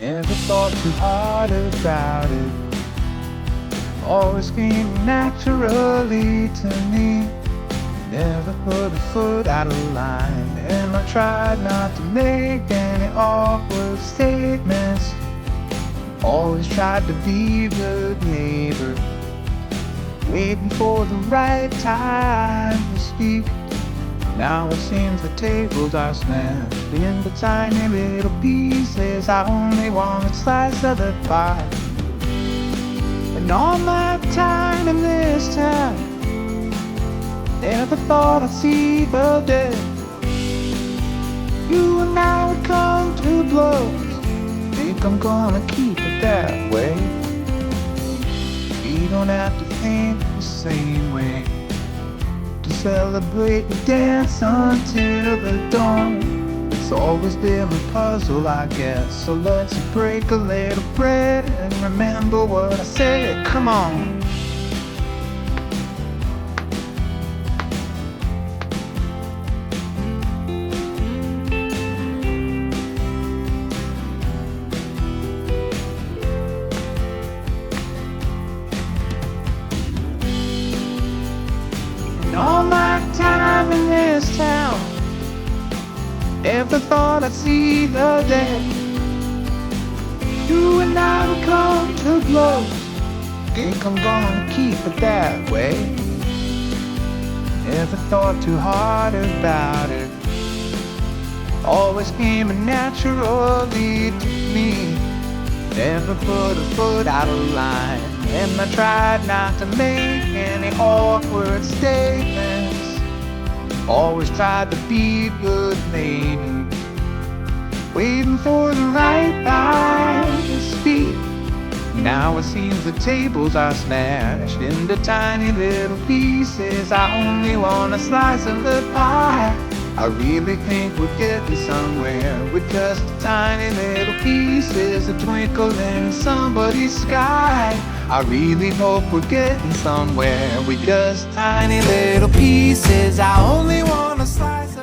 Never thought too hard about it. Always came naturally to me. Never put a foot out of line, and I tried not to make any awkward statements. Always tried to be a good neighbor, waiting for the right time to speak. Now it seems the tables are smashed into tiny little pieces. I only want a slice of the pie. And all my time in this town, never thought I'd see the day you and I would come to blows. Think I'm gonna keep it that way. We don't have to think the same way to celebrate and dance until the dawn. It's always been a puzzle, I guess. So let's break a little bread and remember what I said. Come on. All my time in this town, never thought I'd see the day you and I would come to blows. Think I'm gonna keep it that way. Never thought too hard about it. Always came naturally to me. Never put a foot out of line, and I tried not to make any awkward statements. Always tried to be a good neighbor, waiting for the right time to speak. Now it seems the tables are smashed into tiny little pieces. I only want a slice of the pie. I really think we're getting somewhere with just tiny little pieces that twinkle in somebody's sky. I really hope we're getting somewhere with just tiny little pieces. I only want a slice of